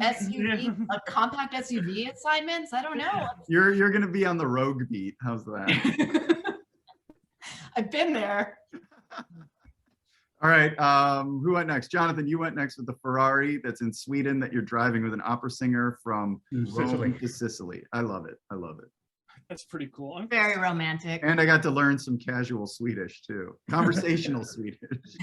SUV, compact SUV assignments. I don't know. You're gonna be on the rogue beat. How's that? I've been there. All right, who went next? Jonathan, you went next with the Ferrari that's in Sweden that you're driving with an opera singer from Rome to Sicily. I love it. I love it. That's pretty cool. Very romantic. And I got to learn some casual Swedish too. Conversational Swedish.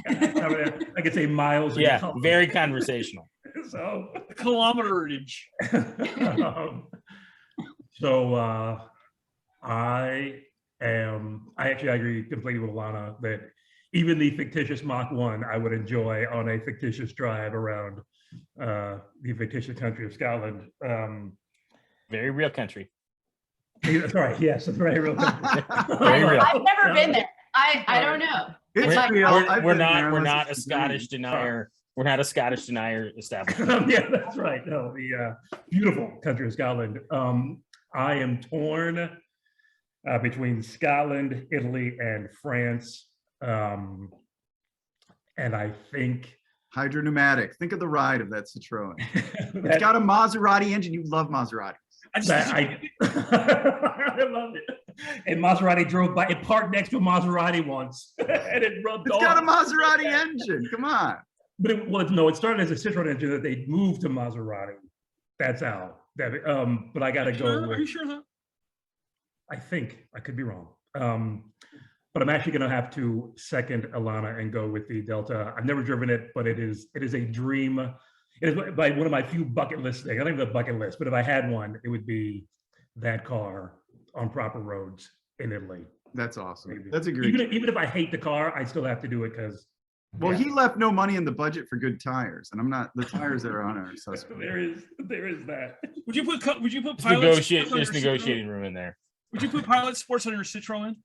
I could say miles. Yeah, very conversational. So kilometerage. I agree completely with Elana that even the fictitious Mach 1 I would enjoy on a fictitious drive around the fictitious country of Scotland. Very real country. That's right. Yes, it's very real country. Very real. I've never been there. I don't know. We're not a Scottish denier. We're not a Scottish denier establishment. Yeah, that's right. No, the beautiful country of Scotland. I am torn between Scotland, Italy, and France. And I think hydropneumatic. Think of the ride of that Citroen. It's got a Maserati engine. You love Maseratis. I love it. And Maserati drove by. It parked next to a Maserati once, and it rubbed off. It's got a Maserati engine. Come on. But it started as a Citroen engine that they moved to Maserati. That's how. But I got to go. Are you sure? I think I could be wrong. But but I'm actually going to have to second Elana and go with the Delta. I've never driven it, but it is a dream. It is like one of my few bucket list things. I don't even have a bucket list, but if I had one, it would be that car on proper roads in Italy. That's awesome. Maybe. That's a great. Even if I hate the car, I still have to do it because. Well, he left no money in the budget for good tires, and I'm not. The tires that are on are suspect. There is that. Would you put There's Pilot? negotiating room in there. Would you put Pilot Sports on your Citroen?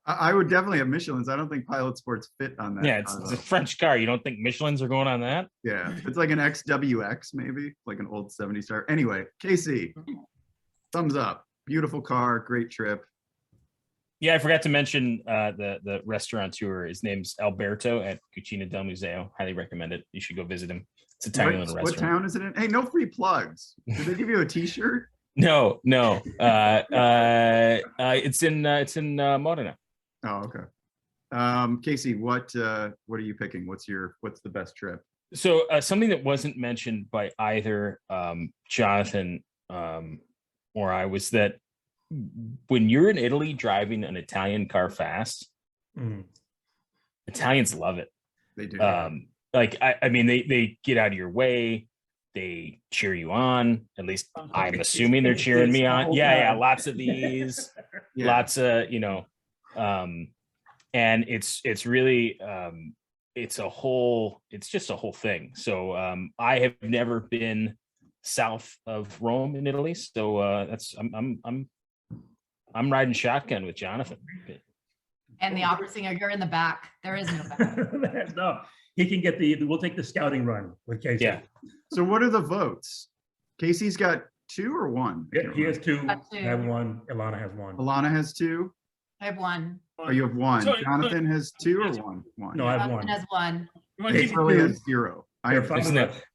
I would definitely have Michelin's. I don't think Pilot Sports fit on that. Yeah, it's a French car. You don't think Michelin's are going on that? Yeah, it's like an XWX, maybe like an old 70s car. Anyway, KC, thumbs up. Beautiful car, great trip. Yeah, I forgot to mention the restaurateur. His name's Alberto at Cucina del Museo. Highly recommend it. You should go visit him. It's a tiny little What restaurant. town is it in? Hey, no free plugs. Did they give you a T-shirt? No. It's in Modena. Oh, okay. Casey, what are you picking? What's the best trip? So something that wasn't mentioned by either Jonathon or I was that when you're in Italy driving an Italian car fast, Italians love it. They do. I mean, they get out of your way. They cheer you on. At least I'm assuming they're cheering me on. Yeah. Lots of these, lots of, and it's really, it's just a whole thing. So I have never been south of Rome in Italy. So I'm riding shotgun with Jonathon. And the opera singer, you're in the back. There is no back. No, he can get we'll take the scouting run with Casey. Yeah. So what are the votes? Casey's got 2 or 1? Yeah, he has 2. Got 2. I have 1. Elana has 1. Alana has 2. I have 1. Oh, you have 1. So- Jonathan has 2 or 1? 1. No, I have Jonathon 1. has 1. You want to He keep probably it- has 0. I have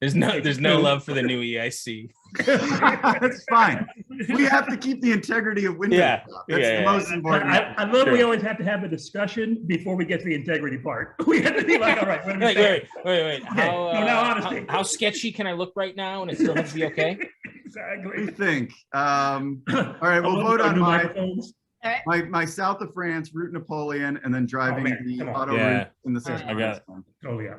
There's no love for the new EIC. That's fine. We have to keep the integrity of Windows. Yeah, That's yeah, the yeah. most important. I love we always have to have a discussion before we get to the integrity part. We have to be like, all right, what do we say? Wait. No, now honesty. How sketchy can I look right now and it still has to be okay? What do Exactly. you think? All right, we'll vote on my south of France, Route Napoleon, and then driving man, the come on. auto Yeah. route in the All right. central. I got it. Oh, yeah.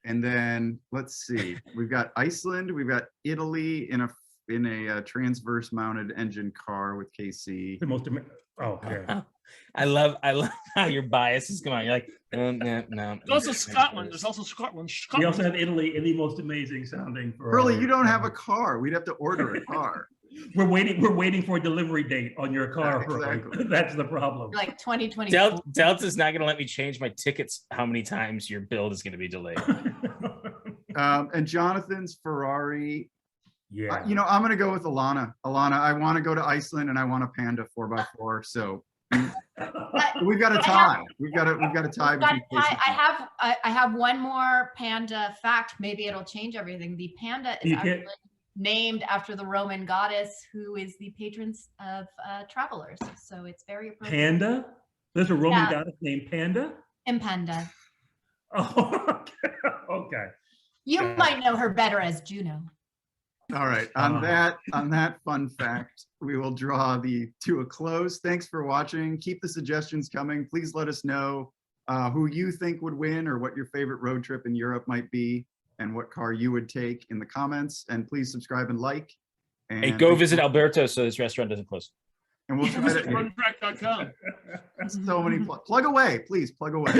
And then let's see. We've got Iceland. We've got Italy in a transverse mounted engine car with KC. The most, okay. I love how your biases come out. You're like, no. There's also Scotland. There's also Scotland. We also have Italy in the most amazing sounding. Pearley, you don't have a car. We'd have to order a car. We're waiting for a delivery date on your car. Yeah, Pearley. exactly. That's the problem. Like 2020. Delta's not going to let me change my tickets. How many times your build is going to be delayed? And Jonathan's Ferrari. Yeah. I'm going to go with Elana. Elana, I want to go to Iceland and I want a Panda 4x4. So we've got a tie. We've got a tie. Between Casey. I have one more Panda fact. Maybe it'll change everything. The Panda is actually named after the Roman goddess who is the patron of travelers. So it's very appropriate. Panda? There's a Roman goddess named Panda? And Panda. Oh, okay. You might know her better as Juno. All right. On that fun fact, we will draw to a close. Thanks for watching. Keep the suggestions coming. Please let us know who you think would win or what your favorite road trip in Europe might be and what car you would take in the comments. And please subscribe and like. And Hey, go visit Alberto so this restaurant doesn't close. And we'll try Visit to runtrack.com. so many plug away, please plug away.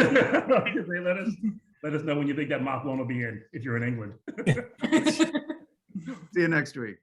Let us know when you think that Mach 1 will be in if you're in England. See you next week.